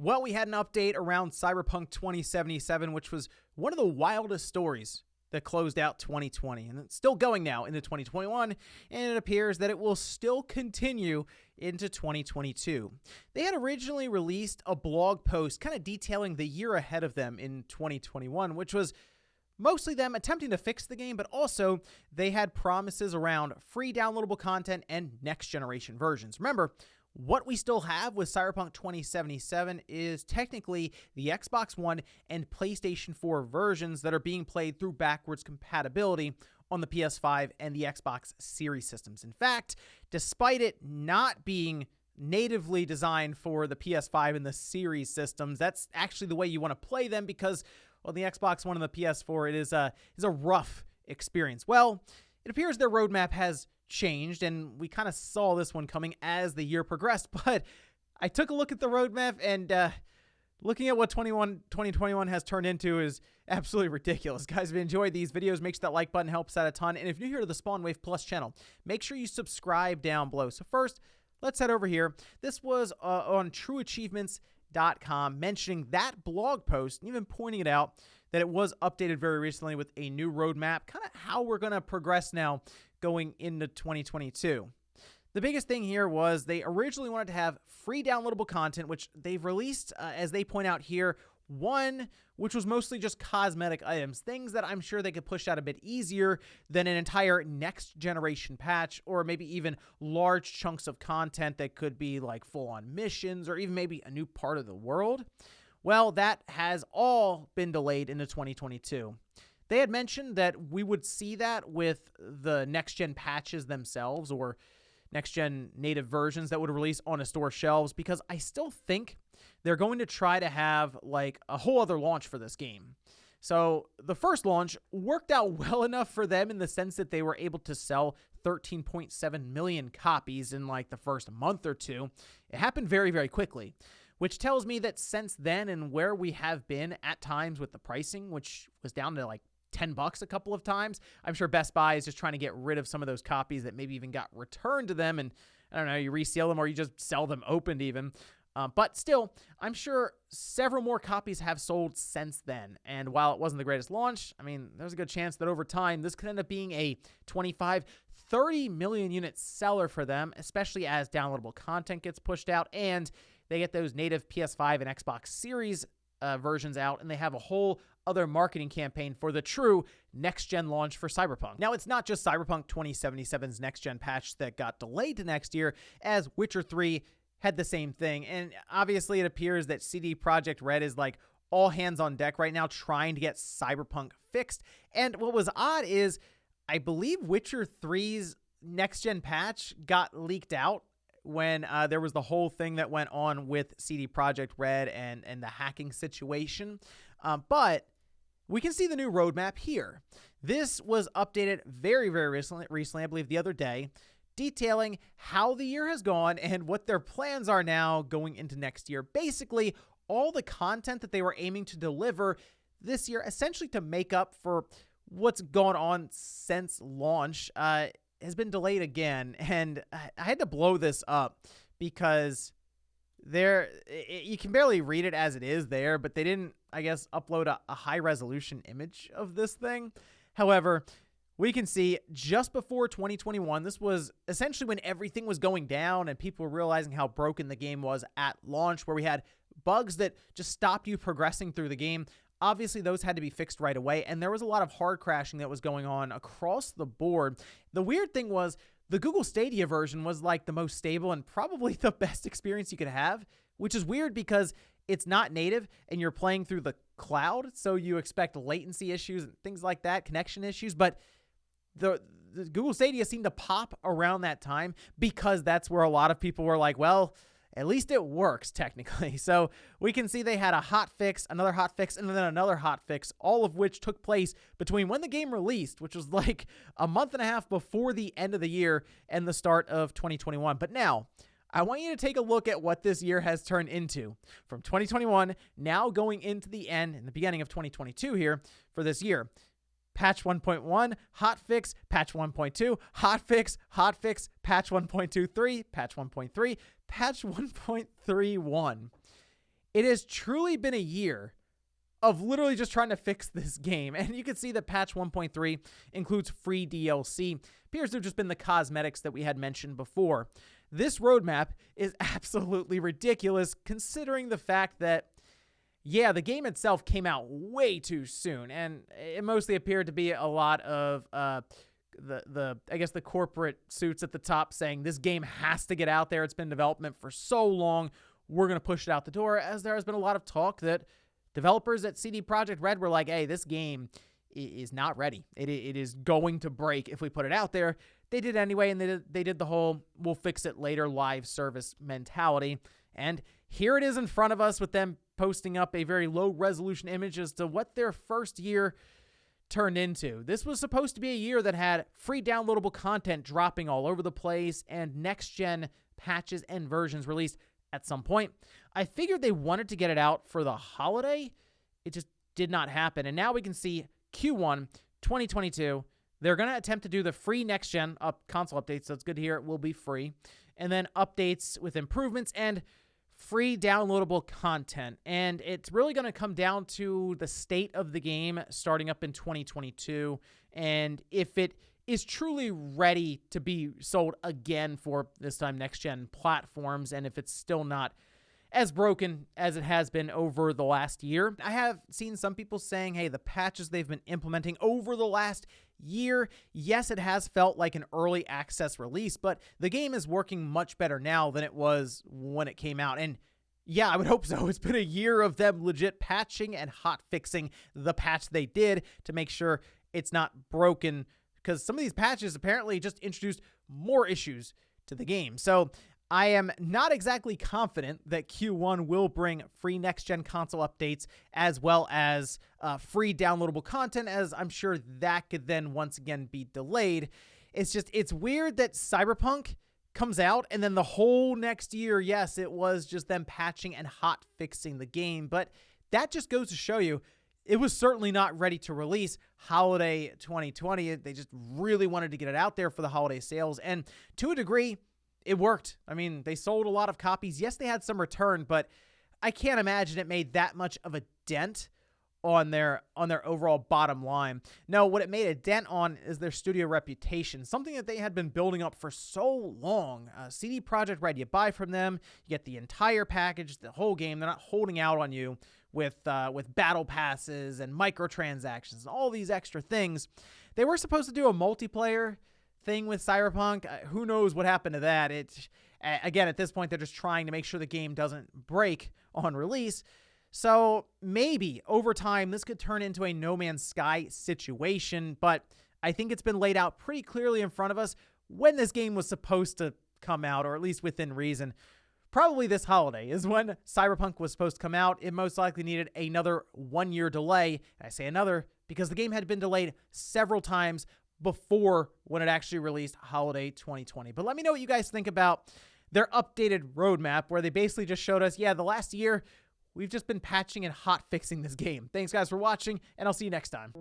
Well, we had an update around Cyberpunk 2077, which was one of the wildest stories that closed out 2020, and it's still going now into 2021, and it appears that it will still continue into 2022. They had originally released a blog post kind of detailing the year ahead of them in 2021, which was mostly them attempting to fix the game, but also they had promises around free downloadable content and next generation versions. Remember, what we still have with Cyberpunk 2077 is technically the Xbox One and PlayStation 4 versions that are being played through backwards compatibility on the PS5 and the Xbox Series systems. In fact, despite it not being natively designed for the PS5 and the Series systems, that's actually the way you want to play them because, well, the Xbox One and the PS4, it is a rough experience. Well, it appears their roadmap has changed, and we kind of saw this one coming as the year progressed, but I took a look at the roadmap, and looking at what 2021 has turned into is absolutely ridiculous. Guys, if you enjoyed these videos, make sure that like button helps out a ton, and if you're new here to the Spawn Wave Plus channel, make sure you subscribe down below. So first, let's head over here. This was on trueachievements.com, mentioning that blog post, and even pointing it out that it was updated very recently with a new roadmap, kind of how we're going to progress now going into 2022. The biggest thing here was they originally wanted to have free downloadable content, which they've released, as they point out here, one, which was mostly just cosmetic items, things that I'm sure they could push out a bit easier than an entire next generation patch, or maybe even large chunks of content that could be like full-on missions or even maybe a new part of the world. Well, that has all been delayed into 2022. They had mentioned that we would see that with the next-gen patches themselves or next-gen native versions that would release on a store shelves, because I still think they're going to try to have like a whole other launch for this game. So the first launch worked out well enough for them in the sense that they were able to sell 13.7 million copies in like the first month or two. It happened very, very quickly, which tells me that since then and where we have been at times with the pricing, which was down to like $10 a couple of times, I'm sure Best Buy is just trying to get rid of some of those copies that maybe even got returned to them, and I don't know, you resell them or you just sell them opened even. But still, I'm sure several more copies have sold since then. And while it wasn't the greatest launch, I mean, there's a good chance that over time, this could end up being a 25, 30 million unit seller for them, especially as downloadable content gets pushed out and they get those native PS5 and Xbox Series versions out, and they have a whole other marketing campaign for the true next-gen launch for Cyberpunk. Now, it's not just Cyberpunk 2077's next-gen patch that got delayed to next year, as Witcher 3 had the same thing. And obviously, it appears that CD Projekt Red is like all hands on deck right now trying to get Cyberpunk fixed. And what was odd is I believe Witcher 3's next-gen patch got leaked out when there was the whole thing that went on with CD Projekt Red and the hacking situation. But we can see the new roadmap here. This was updated very, very recently, I believe the other day, detailing how the year has gone and what their plans are now going into next year. Basically, all the content that they were aiming to deliver this year, essentially to make up for what's gone on since launch, has been delayed again. And I had to blow this up because you can barely read it as it is there, but they didn't, I guess, upload a high resolution image of this thing. However, we can see just before 2021, this was essentially when everything was going down and people were realizing how broken the game was at launch, where we had bugs that just stopped you progressing through the game. Obviously, those had to be fixed right away, and there was a lot of hard crashing that was going on across the board. The weird thing was the Google Stadia version was like the most stable and probably the best experience you could have, which is weird because it's not native and you're playing through the cloud, so you expect latency issues and things like that, connection issues, but the Google Stadia seemed to pop around that time because that's where a lot of people were like, well, at least it works technically. So we can see they had a hot fix, another hot fix, and then another hot fix, all of which took place between when the game released, which was like a month and a half before the end of the year and the start of 2021. But now, I want you to take a look at what this year has turned into from 2021, now going into the end and the beginning of 2022 here for this year. Patch 1.1, hotfix, patch 1.2, hotfix, patch 1.23, patch 1.3, patch 1.31. It has truly been a year of literally just trying to fix this game. And you can see that patch 1.3 includes free DLC. Appears to have just been the cosmetics that we had mentioned before. This roadmap is absolutely ridiculous considering the fact that, yeah, the game itself came out way too soon, and it mostly appeared to be a lot of I guess the corporate suits at the top saying this game has to get out there. It's been in development for so long. We're going to push it out the door, as there has been a lot of talk that developers at CD Projekt Red were like, hey, this game is not ready. It is going to break if we put it out there. They did anyway, and they did the whole we'll fix it later live service mentality. And here it is in front of us with them posting up a very low resolution image as to what their first year turned into. This was supposed to be a year that had free downloadable content dropping all over the place and next-gen patches and versions released at some point. I figured they wanted to get it out for the holiday. It just did not happen. And now we can see Q1 2022. They're going to attempt to do the free next-gen console updates, so it's good to hear it will be free. And then updates with improvements and free downloadable content. And it's really going to come down to the state of the game starting up in 2022 and if it is truly ready to be sold again for this time next-gen platforms, and if it's still not as broken as it has been over the last year. I have seen some people saying, hey, the patches they've been implementing over the last year, yes, it has felt like an early access release, but the game is working much better now than it was when it came out. And yeah, I would hope so. It's been a year of them legit patching and hot fixing the patch they did to make sure it's not broken, because some of these patches apparently just introduced more issues to the game. So I am not exactly confident that Q1 will bring free next-gen console updates as well as free downloadable content, as I'm sure that could then once again be delayed. It's weird that Cyberpunk comes out and then the whole next year, yes, it was just them patching and hot fixing the game, but that just goes to show you it was certainly not ready to release holiday 2020. They just really wanted to get it out there for the holiday sales, and to a degree, it worked. I mean, they sold a lot of copies. Yes, they had some return, but I can't imagine it made that much of a dent on their overall bottom line. No, what it made a dent on is their studio reputation, something that they had been building up for so long. CD Projekt Red, you buy from them, you get the entire package, the whole game. They're not holding out on you with battle passes and microtransactions and all these extra things. They were supposed to do a multiplayer thing with Cyberpunk. Who knows what happened to that? Again, at this point, they're just trying to make sure the game doesn't break on release. So maybe over time, this could turn into a No Man's Sky situation, but I think it's been laid out pretty clearly in front of us when this game was supposed to come out, or at least within reason. Probably this holiday is when Cyberpunk was supposed to come out. It most likely needed another 1-year delay. I say another because the game had been delayed several times before when it actually released holiday 2020. But let me know what you guys think about their updated roadmap, where they basically just showed us, yeah, the last year, we've just been patching and hot fixing this game. Thanks, guys, for watching, and I'll see you next time.